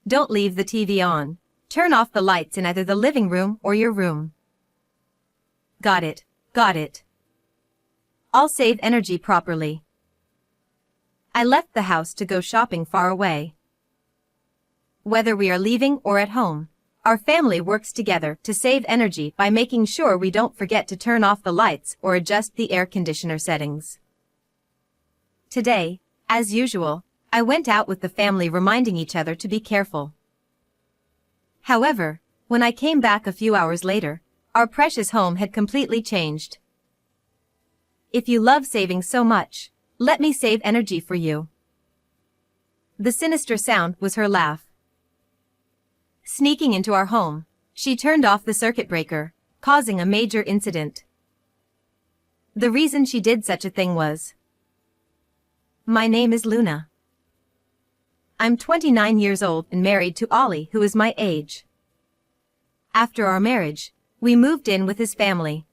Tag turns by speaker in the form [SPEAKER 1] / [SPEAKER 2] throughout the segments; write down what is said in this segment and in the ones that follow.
[SPEAKER 1] Don't leave the TV on. Turn off the lights in either the living room or your room. Got it, got it. I'll save energy properly. I left the house to go shopping far away. Whether we are leaving or at home, our family works together to save energy by making sure we don't forget to turn off the lights or adjust the air conditioner settings. Today, as usual, I went out with the family reminding each other to be careful. However, when I came back a few hours later, our precious home had completely changed. If you love saving so much, let me save energy for you. The sinister sound was her laugh. Sneaking into our home, she turned off the circuit breaker, causing a major incident. The reason she did such a thing was, my name is Luna. I'm 29 years old and married to Ollie, who is my age. After our marriage, we moved in with his family.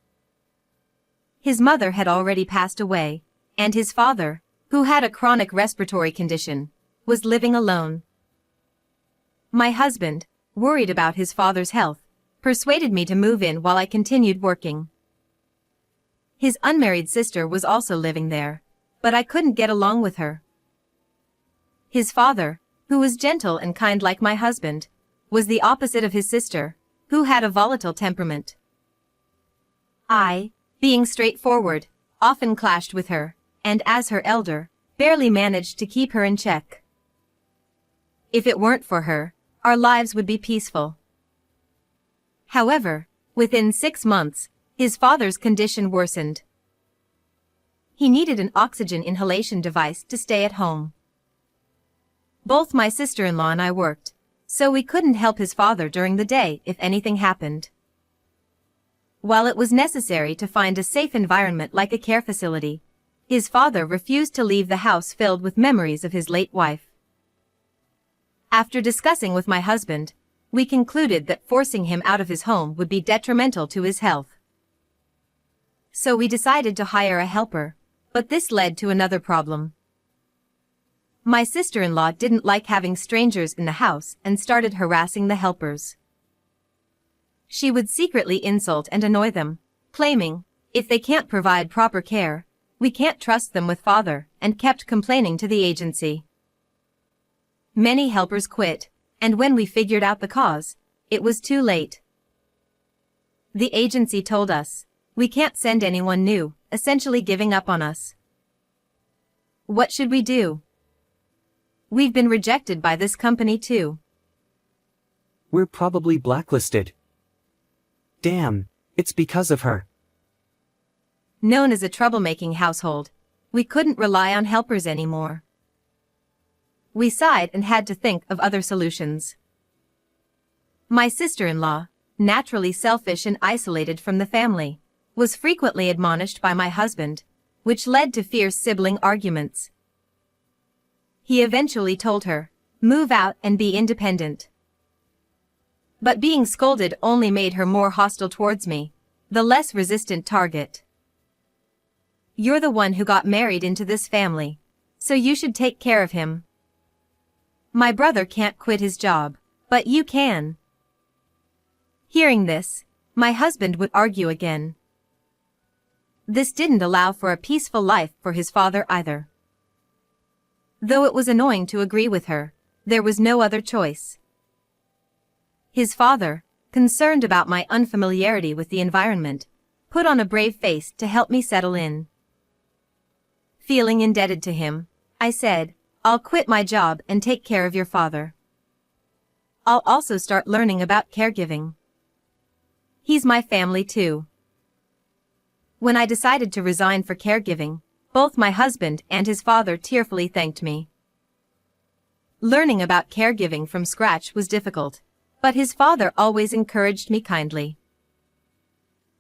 [SPEAKER 1] His mother had already passed away, and his father, who had a chronic respiratory condition, was living alone. My husband, worried about his father's health, persuaded me to move in while I continued working. His unmarried sister was also living there, but I couldn't get along with her. His father, who was gentle and kind like my husband, was the opposite of his sister, who had a volatile temperament. I, being straightforward, often clashed with her, and as her elder, barely managed to keep her in check. If it weren't for her, our lives would be peaceful. However, within 6 months, his father's condition worsened. He needed an oxygen inhalation device to stay at home. Both my sister-in-law and I worked, so we couldn't help his father during the day if anything happened. While it was necessary to find a safe environment like a care facility, his father refused to leave the house filled with memories of his late wife. After discussing with my husband, we concluded that forcing him out of his home would be detrimental to his health. So we decided to hire a helper, but this led to another problem. My sister-in-law didn't like having strangers in the house and started harassing the helpers. She would secretly insult and annoy them, claiming, if they can't provide proper care, we can't trust them with father, and kept complaining to the agency. Many helpers quit, and when we figured out the cause, it was too late. The agency told us, we can't send anyone new, essentially giving up on us. What should we do? We've been rejected by this company too.
[SPEAKER 2] We're probably blacklisted. Damn, it's because of her.
[SPEAKER 1] Known as a troublemaking household, we couldn't rely on helpers anymore. We sighed and had to think of other solutions. My sister-in-law, naturally selfish and isolated from the family, was frequently admonished by my husband, which led to fierce sibling arguments. He eventually told her, move out and be independent. But being scolded only made her more hostile towards me, the less resistant target. You're the one who got married into this family, so you should take care of him. My brother can't quit his job, but you can. Hearing this, my husband would argue again. This didn't allow for a peaceful life for his father either. Though it was annoying to agree with her, there was no other choice. His father, concerned about my unfamiliarity with the environment, put on a brave face to help me settle in. Feeling indebted to him, I said, I'll quit my job and take care of your father. I'll also start learning about caregiving. He's my family too. When I decided to resign for caregiving, both my husband and his father tearfully thanked me. Learning about caregiving from scratch was difficult, but his father always encouraged me kindly.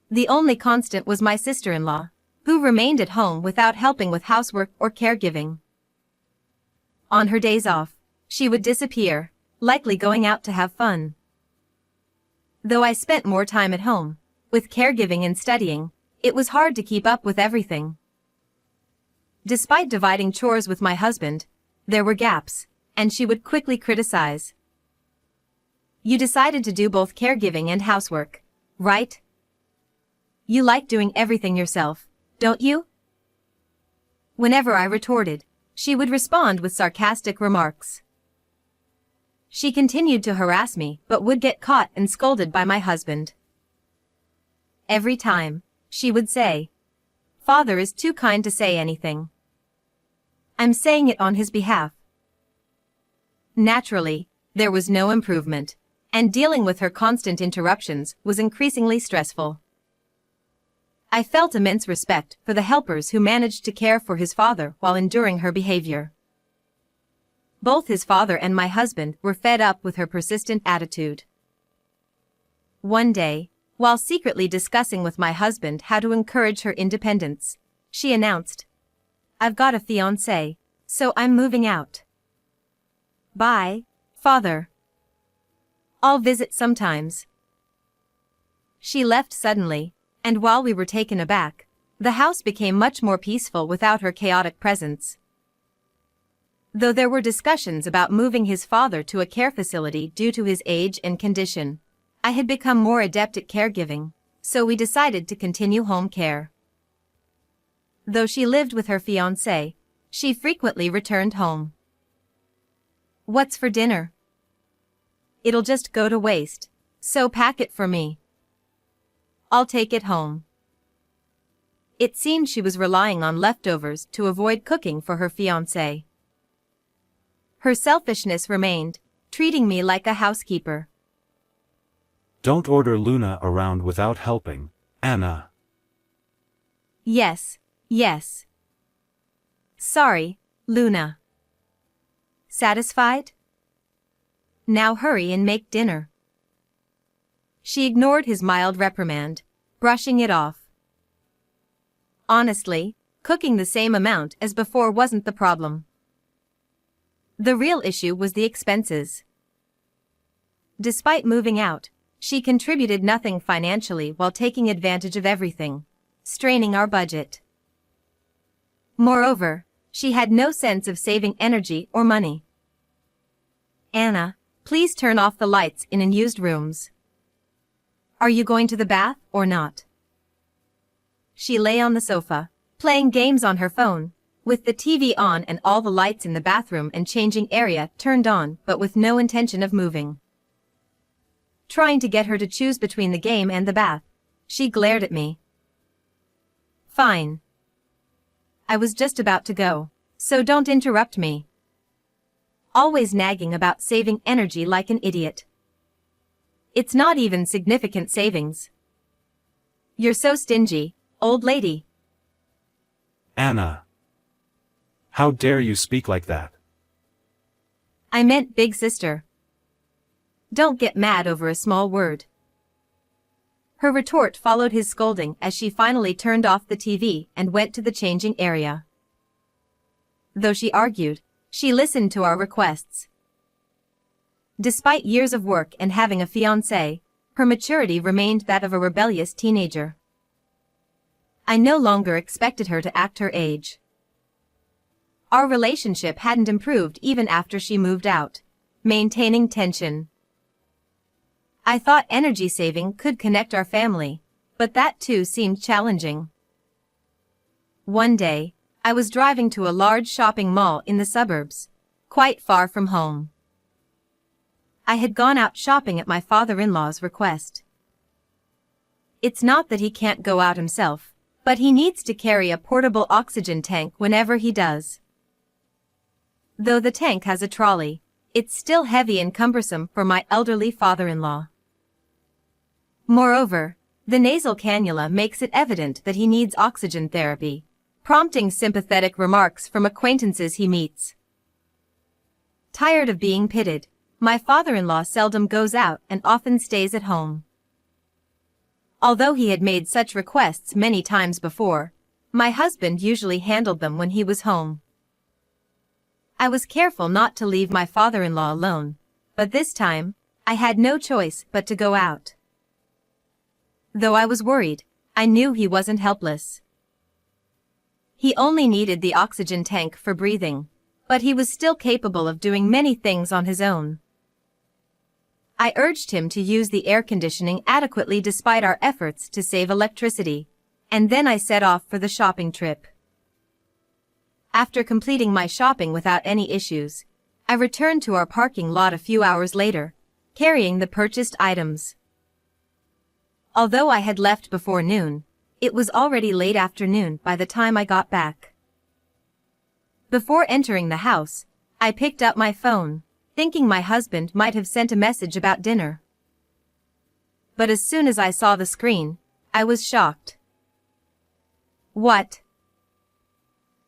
[SPEAKER 1] The only constant was my sister-in-law, who remained at home without helping with housework or caregiving. On her days off, she would disappear, likely going out to have fun. Though I spent more time at home, with caregiving and studying, it was hard to keep up with everything. Despite dividing chores with my husband, there were gaps, and she would quickly criticize. You decided to do both caregiving and housework, right? You like doing everything yourself, don't you? Whenever I retorted, she would respond with sarcastic remarks. She continued to harass me but would get caught and scolded by my husband. Every time, she would say, "Father is too kind to say anything. I'm saying it on his behalf." Naturally, there was no improvement, and dealing with her constant interruptions was increasingly stressful. I felt immense respect for the helpers who managed to care for his father while enduring her behavior. Both his father and my husband were fed up with her persistent attitude. One day, while secretly discussing with my husband how to encourage her independence, she announced, "I've got a fiancé, so I'm moving out. Bye, Father. I'll visit sometimes." She left suddenly, and while we were taken aback, the house became much more peaceful without her chaotic presence. Though there were discussions about moving his father to a care facility due to his age and condition, I had become more adept at caregiving, so we decided to continue home care. Though she lived with her fiancé, she frequently returned home. "What's for dinner? It'll just go to waste, so pack it for me. I'll take it home." It seemed she was relying on leftovers to avoid cooking for her fiancé. Her selfishness remained, treating me like a housekeeper.
[SPEAKER 3] Don't order Luna around without helping, Anna.
[SPEAKER 1] Yes, yes. Sorry, Luna. Satisfied? Now hurry and make dinner. She ignored his mild reprimand, brushing it off. Honestly, cooking the same amount as before wasn't the problem. The real issue was the expenses. Despite moving out, she contributed nothing financially while taking advantage of everything, straining our budget. Moreover, she had no sense of saving energy or money. "Anna, please turn off the lights in unused rooms. Are you going to the bath or not?" She lay on the sofa, playing games on her phone, with the TV on and all the lights in the bathroom and changing area turned on but with no intention of moving. Trying to get her to choose between the game and the bath, she glared at me. "Fine. I was just about to go, so don't interrupt me. Always nagging about saving energy like an idiot. It's not even significant savings. You're so stingy, old lady."
[SPEAKER 3] Anna. How dare you speak like that?
[SPEAKER 1] "I meant big sister. Don't get mad over a small word." Her retort followed his scolding as she finally turned off the TV and went to the changing area. Though she argued, she listened to our requests. Despite years of work and having a fiancé, her maturity remained that of a rebellious teenager. I no longer expected her to act her age. Our relationship hadn't improved even after she moved out, maintaining tension. I thought energy saving could connect our family, but that too seemed challenging. One day, I was driving to a large shopping mall in the suburbs, quite far from home. I had gone out shopping at my father-in-law's request. It's not that he can't go out himself, but he needs to carry a portable oxygen tank whenever he does. Though the tank has a trolley, it's still heavy and cumbersome for my elderly father-in-law. Moreover, the nasal cannula makes it evident that he needs oxygen therapy, prompting sympathetic remarks from acquaintances he meets. Tired of being pitted, my father-in-law seldom goes out and often stays at home. Although he had made such requests many times before, my husband usually handled them when he was home. I was careful not to leave my father-in-law alone, but this time, I had no choice but to go out. Though I was worried, I knew he wasn't helpless. He only needed the oxygen tank for breathing, but he was still capable of doing many things on his own. I urged him to use the air conditioning adequately despite our efforts to save electricity, and then I set off for the shopping trip. After completing my shopping without any issues, I returned to our parking lot a few hours later, carrying the purchased items. Although I had left before noon, it was already late afternoon by the time I got back. Before entering the house, I picked up my phone, thinking my husband might have sent a message about dinner. But as soon as I saw the screen, I was shocked. What?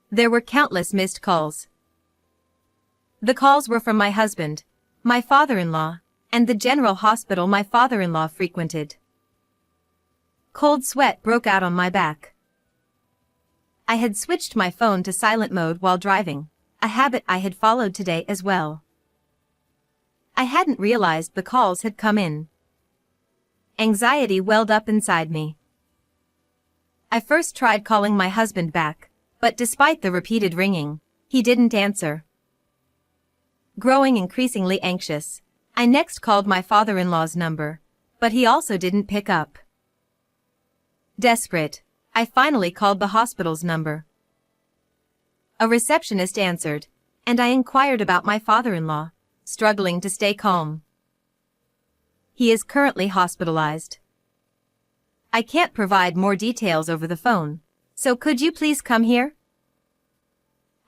[SPEAKER 1] There were countless missed calls. The calls were from my husband, my father-in-law, and the general hospital my father-in-law frequented. Cold sweat broke out on my back. I had switched my phone to silent mode while driving, a habit I had followed today as well. I hadn't realized the calls had come in. Anxiety welled up inside me. I first tried calling my husband back, but despite the repeated ringing, he didn't answer. Growing increasingly anxious, I next called my father-in-law's number, but he also didn't pick up. Desperate, I finally called the hospital's number. A receptionist answered, and I inquired about my father-in-law, struggling to stay calm. He is currently hospitalized. I can't provide more details over the phone, so could you please come here?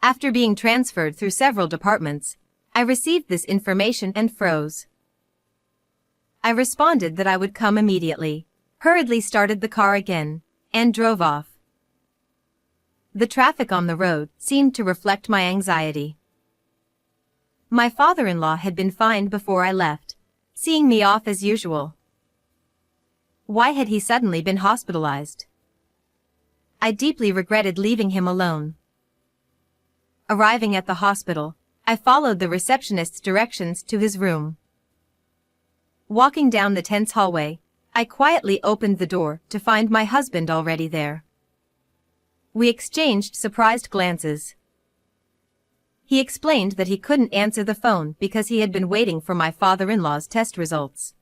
[SPEAKER 1] After being transferred through several departments, I received this information and froze. I responded that I would come immediately, hurriedly started the car again, and drove off. The traffic on the road seemed to reflect my anxiety. My father-in-law had been fine before I left, seeing me off as usual. Why had he suddenly been hospitalized? I deeply regretted leaving him alone. Arriving at the hospital, I followed the receptionist's directions to his room. Walking down the tense hallway, I quietly opened the door to find my husband already there. We exchanged surprised glances. He explained that he couldn't answer the phone because he had been waiting for my father-in-law's test results.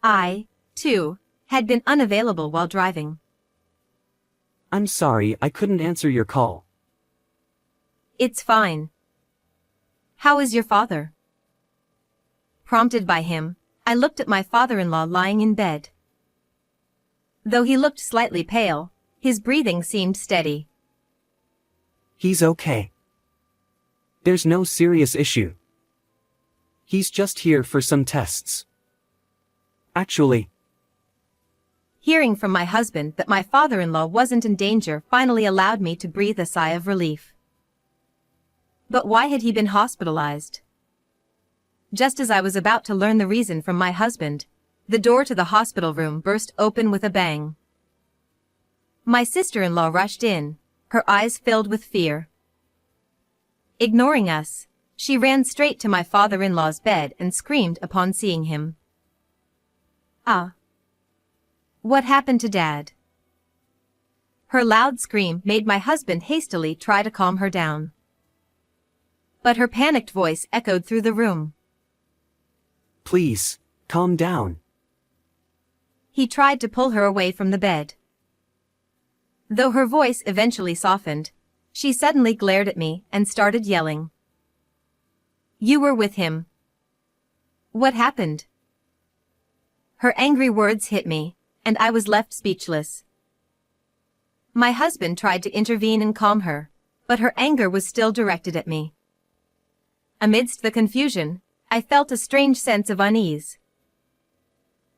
[SPEAKER 1] I, too, had been unavailable while driving.
[SPEAKER 2] I'm sorry I couldn't answer your call.
[SPEAKER 1] It's fine. How is your father? Prompted by him, I looked at my father-in-law lying in bed. Though he looked slightly pale, his breathing seemed steady.
[SPEAKER 2] He's okay. There's no serious issue. He's just here for some tests. Actually,
[SPEAKER 1] hearing from my husband that my father-in-law wasn't in danger finally allowed me to breathe a sigh of relief. But why had he been hospitalized? Just as I was about to learn the reason from my husband, the door to the hospital room burst open with a bang. My sister-in-law rushed in, her eyes filled with fear. Ignoring us, she ran straight to my father-in-law's bed and screamed upon seeing him. Ah! What happened to Dad? Her loud scream made my husband hastily try to calm her down. But her panicked voice echoed through the room.
[SPEAKER 2] Please, calm down.
[SPEAKER 1] He tried to pull her away from the bed. Though her voice eventually softened, she suddenly glared at me and started yelling. You were with him. What happened? Her angry words hit me, and I was left speechless. My husband tried to intervene and calm her, but her anger was still directed at me. Amidst the confusion, I felt a strange sense of unease.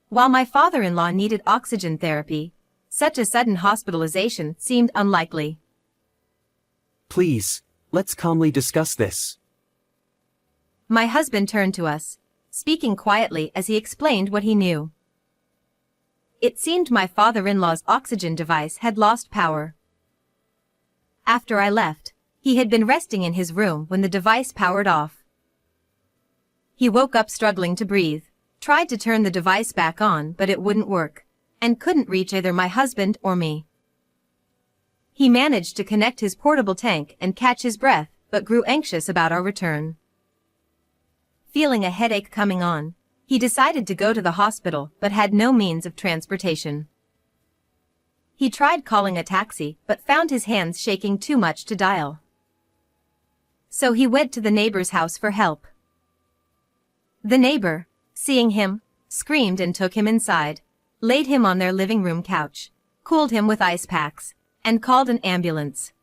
[SPEAKER 1] While my father-in-law needed oxygen therapy, such a sudden hospitalization seemed unlikely.
[SPEAKER 2] Please, let's calmly discuss this.
[SPEAKER 1] My husband turned to us, speaking quietly as he explained what he knew. It seemed my father-in-law's oxygen device had lost power. After I left, he had been resting in his room when the device powered off. He woke up struggling to breathe, tried to turn the device back on but it wouldn't work, and couldn't reach either my husband or me. He managed to connect his portable tank and catch his breath, but grew anxious about our return. Feeling a headache coming on, He decided to go to the hospital but had no means of transportation. He tried calling a taxi but found his hands shaking too much to dial. So he went to the neighbor's house for help. The neighbor, seeing him, screamed and took him inside, laid him on their living room couch, cooled him with ice packs, and called an ambulance.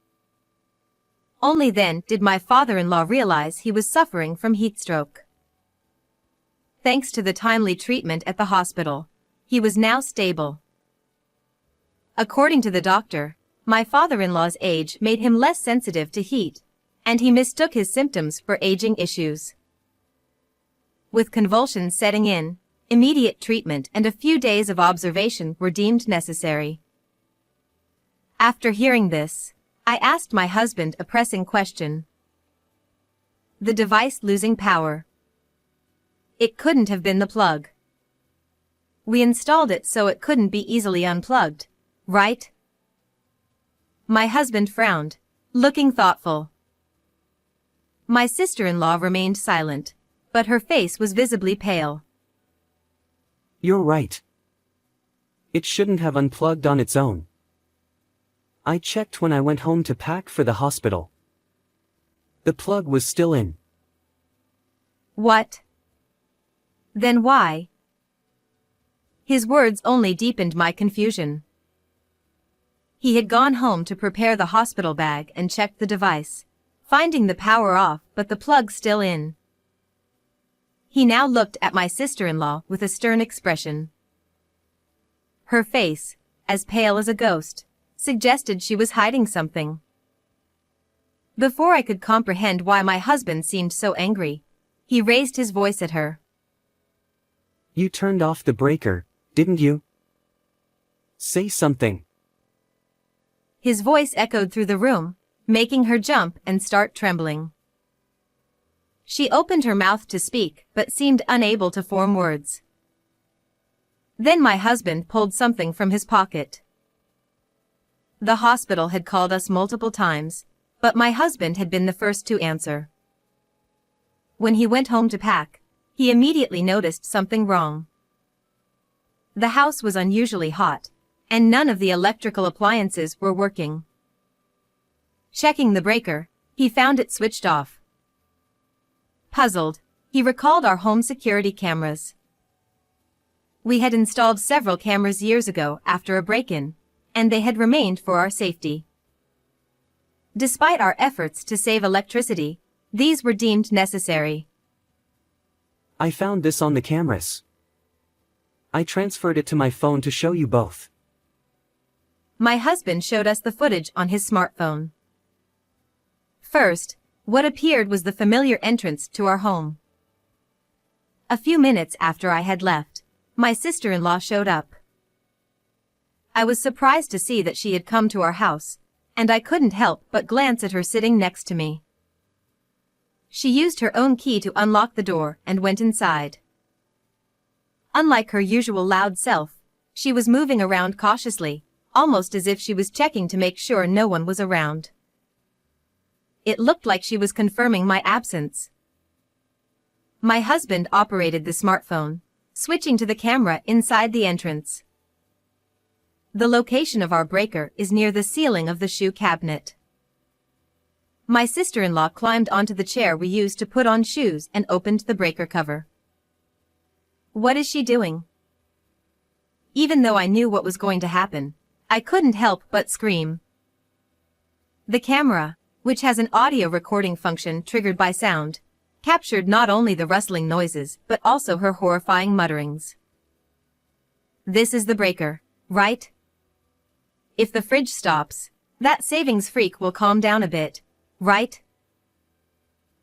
[SPEAKER 1] Only then did my father-in-law realize he was suffering from heat stroke. Thanks to the timely treatment at the hospital, he was now stable. According to the doctor, my father-in-law's age made him less sensitive to heat, and he mistook his symptoms for aging issues. With convulsions setting in, immediate treatment and a few days of observation were deemed necessary. After hearing this, I asked my husband a pressing question. The device losing power. It couldn't have been the plug. We installed it so it couldn't be easily unplugged, right? My husband frowned, looking thoughtful. My sister-in-law remained silent, but her face was visibly pale.
[SPEAKER 2] You're right. It shouldn't have unplugged on its own. I checked when I went home to pack for the hospital. The plug was still in.
[SPEAKER 1] What? Then why? His words only deepened my confusion. He had gone home to prepare the hospital bag and checked the device, finding the power off but the plug still in. He now looked at my sister-in-law with a stern expression. Her face, as pale as a ghost, suggested she was hiding something. Before I could comprehend why my husband seemed so angry, he raised his voice at her.
[SPEAKER 2] You turned off the breaker, didn't you? Say something.
[SPEAKER 1] His voice echoed through the room, making her jump and start trembling. She opened her mouth to speak but seemed unable to form words. Then my husband pulled something from his pocket. The hospital had called us multiple times, but my husband had been the first to answer. When he went home to pack, he immediately noticed something wrong. The house was unusually hot, and none of the electrical appliances were working. Checking the breaker, he found it switched off. Puzzled, he recalled our home security cameras. We had installed several cameras years ago after a break-in, and they had remained for our safety. Despite our efforts to save electricity, these were deemed necessary.
[SPEAKER 2] I found this on the cameras. I transferred it to my phone to show you both.
[SPEAKER 1] My husband showed us the footage on his smartphone. First, what appeared was the familiar entrance to our home. A few minutes after I had left, my sister-in-law showed up. I was surprised to see that she had come to our house, and I couldn't help but glance at her sitting next to me. She used her own key to unlock the door and went inside. Unlike her usual loud self, she was moving around cautiously, almost as if she was checking to make sure no one was around. It looked like she was confirming my absence. My husband operated the smartphone, switching to the camera inside the entrance. The location of our breaker is near the ceiling of the shoe cabinet. My sister-in-law climbed onto the chair we used to put on shoes and opened the breaker cover. What is she doing? Even though I knew what was going to happen, I couldn't help but scream. The camera, which has an audio recording function triggered by sound, captured not only the rustling noises but also her horrifying mutterings. This is the breaker, right? If the fridge stops, that savings freak will calm down a bit, right?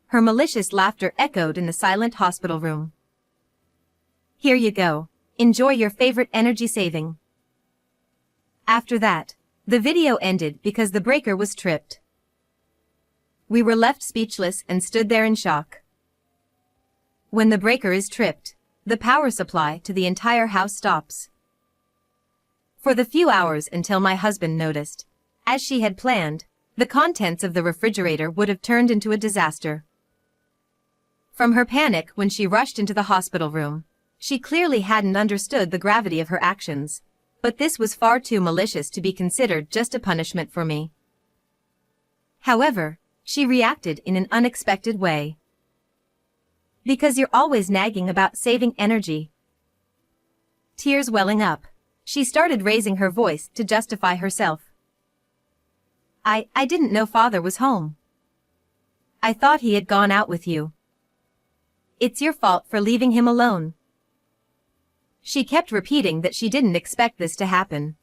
[SPEAKER 1] Her malicious laughter echoed in the silent hospital room. Here you go. Enjoy your favorite energy saving. After that, the video ended because the breaker was tripped. We were left speechless and stood there in shock. When the breaker is tripped, the power supply to the entire house stops. For the few hours until my husband noticed, as she had planned, the contents of the refrigerator would have turned into a disaster. From her panic when she rushed into the hospital room, She clearly hadn't understood the gravity of her actions, but this was far too malicious to be considered just a punishment for me. However, she reacted in an unexpected way. Because you're always nagging about saving energy. Tears welling up, she started raising her voice to justify herself. I didn't know father was home. I thought he had gone out with you. It's your fault for leaving him alone. She kept repeating that she didn't expect this to happen.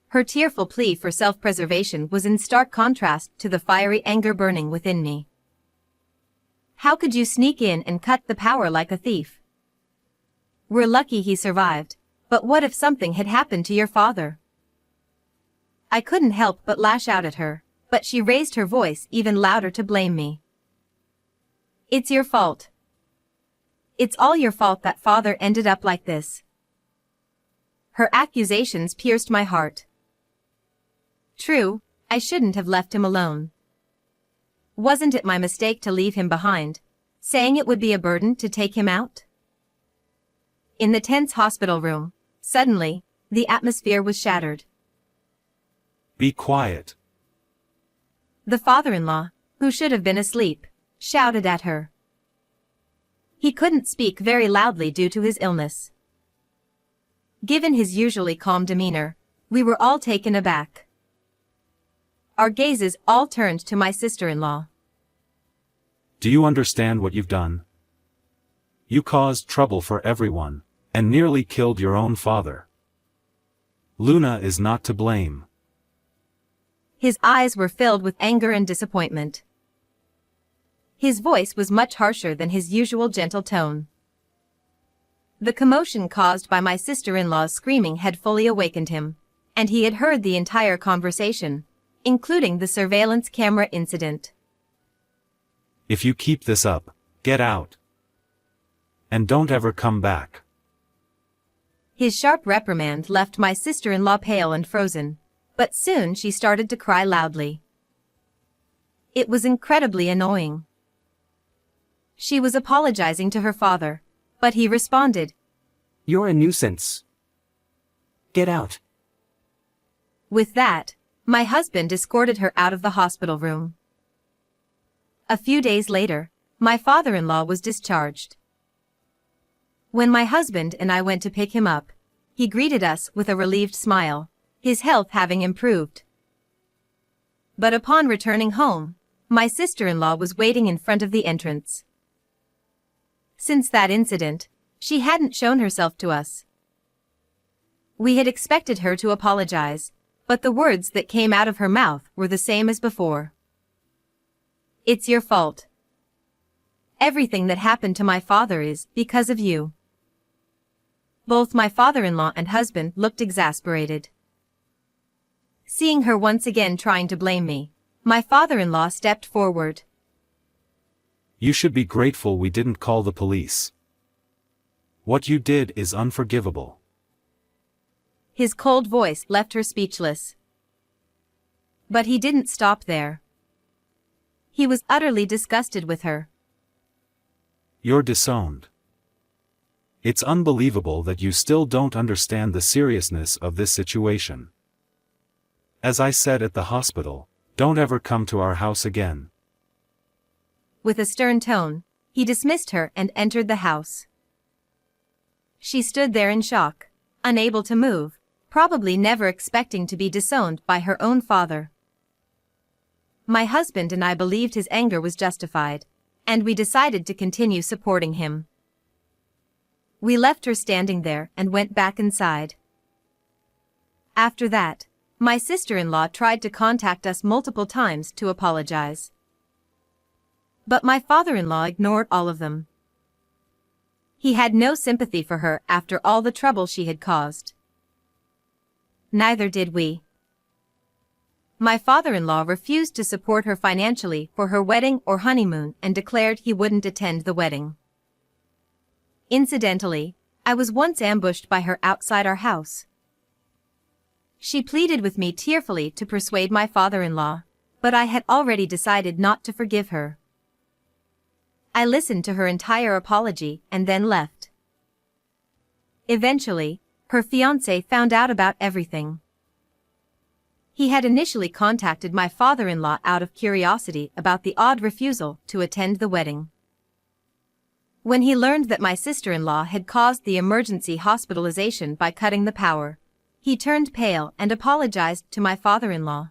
[SPEAKER 1] Her tearful plea for self-preservation was in stark contrast to the fiery anger burning within me. How could you sneak in and cut the power like a thief? We're lucky he survived, but what if something had happened to your father? I couldn't help but lash out at her, but she raised her voice even louder to blame me. It's your fault. It's all your fault that father ended up like this. Her accusations pierced my heart. True, I shouldn't have left him alone. Wasn't it my mistake to leave him behind, saying it would be a burden to take him out? In the tense hospital room, suddenly, the atmosphere was shattered.
[SPEAKER 3] Be quiet.
[SPEAKER 1] The father-in-law, who should have been asleep, shouted at her. He couldn't speak very loudly due to his illness. Given his usually calm demeanor, we were all taken aback. Our gazes all turned to my sister-in-law.
[SPEAKER 3] Do you understand what you've done? You caused trouble for everyone, and nearly killed your own father. Luna is not to blame.
[SPEAKER 1] His eyes were filled with anger and disappointment. His voice was much harsher than his usual gentle tone. The commotion caused by my sister-in-law's screaming had fully awakened him, and he had heard the entire conversation, including the surveillance camera incident.
[SPEAKER 3] If you keep this up, get out. And don't ever come back.
[SPEAKER 1] His sharp reprimand left my sister-in-law pale and frozen, but soon she started to cry loudly. It was incredibly annoying. She was apologizing to her father, but he responded,
[SPEAKER 2] You're a nuisance. Get out.
[SPEAKER 1] With that, my husband escorted her out of the hospital room. A few days later, my father-in-law was discharged. When my husband and I went to pick him up, he greeted us with a relieved smile, his health having improved. But upon returning home, my sister-in-law was waiting in front of the entrance. Since that incident, she hadn't shown herself to us. We had expected her to apologize, but the words that came out of her mouth were the same as before. It's your fault. Everything that happened to my father is because of you. Both my father-in-law and husband looked exasperated. Seeing her once again trying to blame me, my father-in-law stepped forward.
[SPEAKER 3] You should be grateful we didn't call the police. What you did is unforgivable.
[SPEAKER 1] His cold voice left her speechless. But he didn't stop there. He was utterly disgusted with her.
[SPEAKER 3] You're disowned. It's unbelievable that you still don't understand the seriousness of this situation. As I said at the hospital, don't ever come to our house again.
[SPEAKER 1] With a stern tone, he dismissed her and entered the house. She stood there in shock, unable to move, probably never expecting to be disowned by her own father. My husband and I believed his anger was justified, and we decided to continue supporting him. We left her standing there and went back inside. After that, my sister-in-law tried to contact us multiple times to apologize. But my father-in-law ignored all of them. He had no sympathy for her after all the trouble she had caused. Neither did we. My father-in-law refused to support her financially for her wedding or honeymoon and declared he wouldn't attend the wedding. Incidentally, I was once ambushed by her outside our house. She pleaded with me tearfully to persuade my father-in-law, but I had already decided not to forgive her. I listened to her entire apology and then left. Eventually, her fiancé found out about everything. He had initially contacted my father-in-law out of curiosity about the odd refusal to attend the wedding. When he learned that my sister-in-law had caused the emergency hospitalization by cutting the power, he turned pale and apologized to my father-in-law.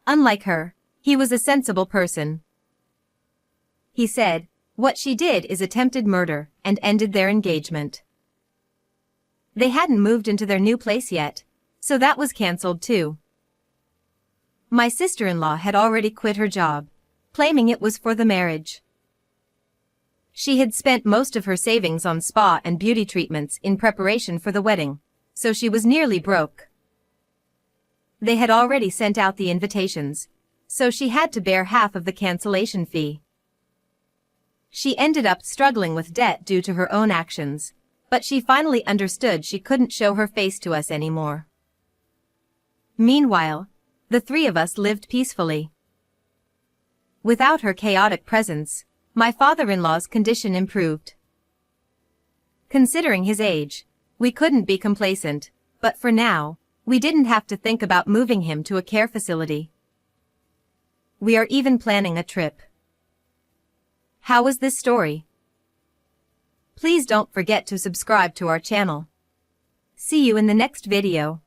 [SPEAKER 1] Unlike her, he was a sensible person. He said, "What she did is attempted murder," and ended their engagement. They hadn't moved into their new place yet, so that was cancelled too. My sister-in-law had already quit her job, claiming it was for the marriage. She had spent most of her savings on spa and beauty treatments in preparation for the wedding, so she was nearly broke. They had already sent out the invitations, so she had to bear half of the cancellation fee. She ended up struggling with debt due to her own actions, but she finally understood she couldn't show her face to us anymore. Meanwhile, the three of us lived peacefully. Without her chaotic presence, my father-in-law's condition improved. Considering his age, we couldn't be complacent, but for now, we didn't have to think about moving him to a care facility. We are even planning a trip. How was this story? Please don't forget to subscribe to our channel. See you in the next video.